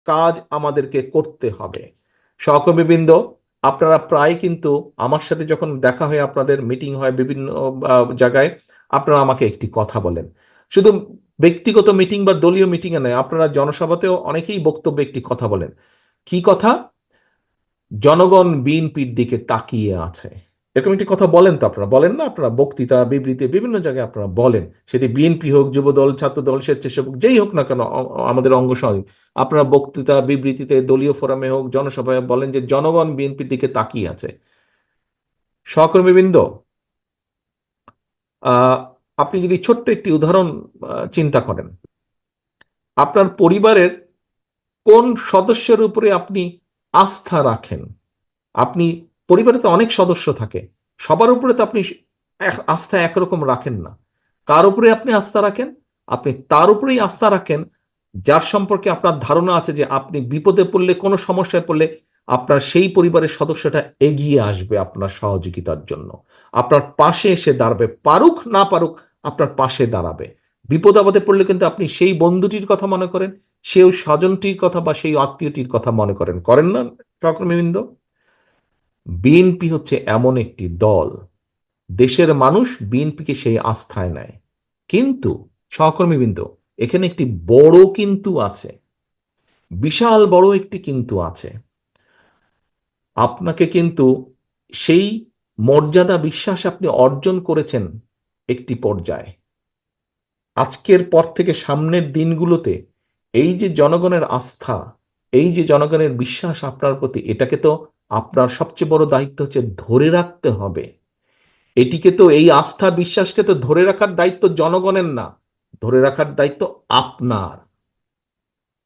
কাজ আমাদেরকে করতে হবে। সহকর্মীবৃন্দ, আপনারা প্রায় কিন্তু আমার সাথে যখন দেখা হয়, আপনাদের মিটিং হয় বিভিন্ন জায়গায়, আপনারা আমাকে একটি কথা বলেন, শুধু ব্যক্তিগত মিটিং বা দলীয় মিটিং এ নয়, আপনারা জনসভাতেও অনেকেই বক্তব্য একটি কথা বলেন। কি কথা? জনগণ বিএনপির দিকে তাকিয়ে আছে। এরকম একটি কথা বলেন তো, আপনারা বলেন না? আপনারা বক্তৃতা বিবৃতি বিভিন্ন জায়গায় আপনারা বলেন, সেটি বিএনপি হোক, যুবদল, ছাত্রদল, স্বেচ্ছাসেবক, যেই হোক না কেন, আমাদের অঙ্গ সহযোগী, আপনারা বক্তৃতা বিবৃতিতে, দলীয় ফোরামে হোক, জনসভায় বলেন যে জনগণ বিএনপির দিকে তাকিয়ে আছে। সহকর্মীবৃন্দ, আহ আপনি যদি ছোট্ট একটি উদাহরণ চিন্তা করেন, আপনার পরিবারের কোন সদস্যের উপরে আপনি আস্থা রাখেন? আপনি, পরিবারে তো অনেক সদস্য থাকে, সবার উপরে তো আপনি আস্থা একরকম রাখেন না। কার উপরে আপনি আস্থা রাখেন? আপনি তার উপরেই আস্থা রাখেন যার সম্পর্কে আপনার ধারণা আছে যে আপনি বিপদে পড়লে, কোনো সমস্যায় পড়লে, আপনার সেই পরিবারের সদস্যটা এগিয়ে আসবে আপনার সহযোগিতার জন্য, আপনার পাশে এসে দাঁড়াবে, পারুক না পারুক আপনার পাশে দাঁড়াবে। বিপদ আপদে পড়লে কিন্তু আপনি সেই বন্ধুটির কথা মনে করেন, সেই স্বজনটির কথা বা সেই আত্মীয়টির কথা মনে করেন, করেন না সহকর্মীবৃন্দ? বিএনপি হচ্ছে এমন একটি দল, দেশের মানুষ বিএনপিকে সেই আস্থায় নেয়। কিন্তু সহকর্মীবৃন্দ, এখানে একটি বড় কিন্তু আছে, বিশাল বড় একটি কিন্তু আছে। আপনাকে কিন্তু সেই মর্যাদা, বিশ্বাস আপনি অর্জন করেছেন একটি পর্যায়ে। আজকের পর থেকে সামনের দিনগুলোতে এই যে জনগণের আস্থা, এই যে জনগণের বিশ্বাস আপনার প্রতি, এটাকে তো আপনার সবচেয়ে বড় দায়িত্ব হচ্ছে ধরে রাখতে হবে। এটিকে তো, এই আস্থা বিশ্বাসকে তো ধরে রাখার দায়িত্ব জনগণের না, ধরে রাখার দায়িত্ব আপনার।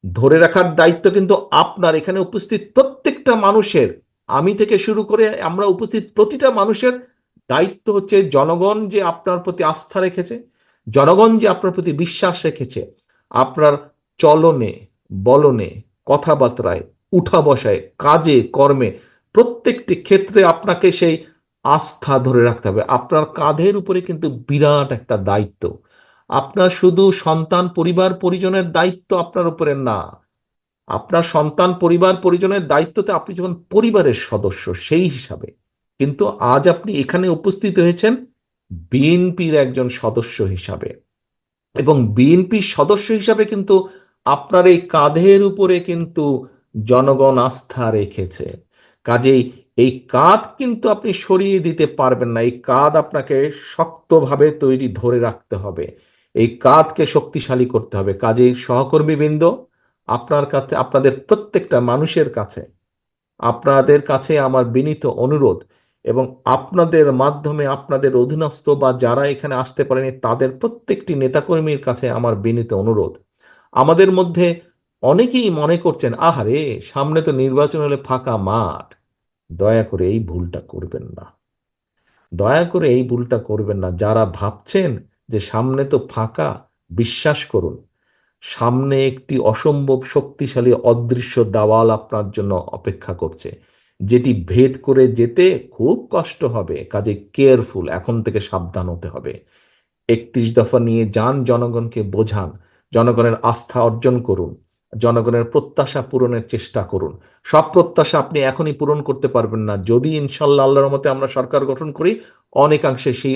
ধরে রাখার দায়িত্ব কিন্তু আপনার, এখানে উপস্থিত প্রত্যেকটা মানুষের, আমি থেকে শুরু করে আমরা উপস্থিত প্রতিটা মানুষের দায়িত্ব হচ্ছে, জনগণ যে আপনার প্রতি আস্থা রেখেছে, জনগণ যে আপনার প্রতি বিশ্বাস রেখেছে, আপনার চলনে, বলনে, কথাবার্তায়, উঠা বসায়, কাজে কর্মে, প্রত্যেকটি ক্ষেত্রে আপনাকে সেই আস্থা ধরে রাখতে হবে। আপনার কাঁধের উপরে কিন্তু বিরাট একটা দায়িত্ব। আপনার শুধু সন্তান, পরিবার, পরিজনের দায়িত্ব আপনার উপরে না, আপনার সন্তান, পরিবার, পরিজনের দায়িত্বতে আপনি যখন পরিবারের সদস্য সেই হিসাবে, কিন্তু আজ আপনি এখানে উপস্থিত হয়েছেন বিএনপির একজন সদস্য হিসাবে, এবং বিএনপির সদস্য হিসাবে কিন্তু আপনার এই কাঁধের উপরে কিন্তু জনগণ আস্থা রেখেছে। কাজেই এই কাঁধ কিন্তু আপনি সরিয়ে দিতে পারবেন না, এই কাঁধ আপনাকে শক্তভাবে তৈরি ধরে রাখতে হবে, এই কাঁধকে শক্তিশালী করতে হবে। কাজেই সহকর্মীবৃন্দ, আপনার কাছে, আপনাদের প্রত্যেকটা মানুষের কাছে, আপনাদের কাছে আমার বিনীত অনুরোধ, এবং আপনাদের মাধ্যমে আপনাদের অধীনস্থ বা যারা এখানে আসতে পারেনি তাদের প্রত্যেকটি নেতাকর্মীর কাছে আমার বিনীত অনুরোধ। আমাদের মধ্যে অনেকেই মনে করছেন, আহারে সামনে তো নির্বাচন হলে ফাঁকা মাঠ। দয়া করে এই ভুলটা করবেন না, দয়া করে এই ভুলটা করবেন না। যারা ভাবছেন যে সামনে তো ফাঁকা, বিশ্বাস করুন, সামনে একটি অসম্ভব শক্তিশালী অদৃশ্য দেওয়াল আপনার জন্য অপেক্ষা করছে, যেটি ভেদ করে যেতে খুব কষ্ট হবে। কাজে কেয়ারফুল, এখন থেকে সাবধান হতে হবে। 31 দফা নিয়ে যান, জনগণকে বোঝান, জনগণের আস্থা অর্জন করুন, জনগণের প্রত্যাশা পূরণের চেষ্টা করুন। সব প্রত্যাশা আপনি এখনই পূরণ করতে পারবেন না, যদি ইনশাল্লাহ আল্লাহর মতে আমরা সরকার গঠন করি, অনেকাংশে সেই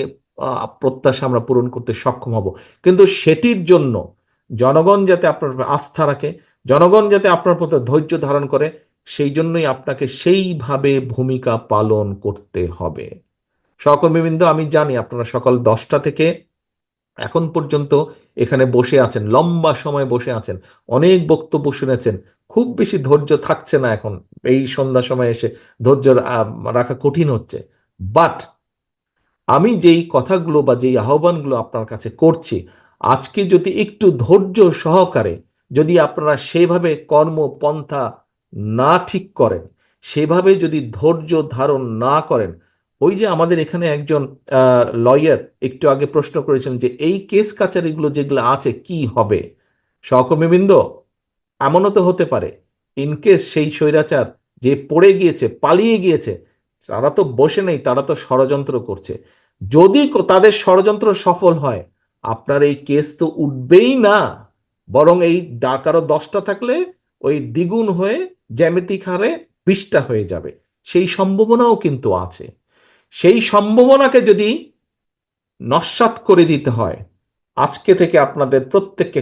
প্রত্যাশা আমরা পূরণ করতে সক্ষম হব। কিন্তু সেটির জন্য জনগণ যাতে আপনার উপর আস্থা রাখে, জনগণ যাতে আপনার প্রতি ধৈর্য ধারণ করে, সেই জন্যই আপনাকে সেইভাবে ভূমিকা পালন করতে হবে। সহকর্মীবৃন্দ, আমি জানি আপনারা সকাল 10টা থেকে এখন পর্যন্ত এখানে বসে আছেন, লম্বা সময় বসে আছেন, অনেক বক্তব্য শুনেছেন, খুব বেশি ধৈর্য থাকছে না এখন, এই সন্ধ্যা সময় এসে ধৈর্য রাখা কঠিন হচ্ছে। বাট আমি যেই কথাগুলো বা যেই আহ্বানগুলো আপনার কাছে করছি, আজকে যদি একটু ধৈর্য সহকারে, যদি আপনারা সেভাবে কর্মপন্থা না ঠিক করেন, সেভাবে যদি ধৈর্য ধারণ না করেন, ওই যে আমাদের এখানে একজন লয়ার একটু আগে প্রশ্ন করেছেন যে এই কেস কাচারিগুলো যেগুলো আছে কি হবে। সহকর্মীবৃন্দ, এমনও তো হতে পারে, ইনকেস সেই স্বৈরাচার যে পড়ে গিয়েছে, পালিয়ে গিয়েছে, তারা তো বসে নেই, তারা তো ষড়যন্ত্র করছে। যদি তাদের ষড়যন্ত্র সফল হয়, আপনার এই কেস তো উঠবেই না, বরং এই কারো 10টা থাকলে ওই দ্বিগুণ হয়ে জ্যামিতিক হারে 20টা হয়ে যাবে। সেই সম্ভাবনাও কিন্তু আছে। সেই সম্ভাবনাকে যদি নস্যাৎ করে দিতে হয়, আজকে থেকে আপনাদের প্রত্যেককে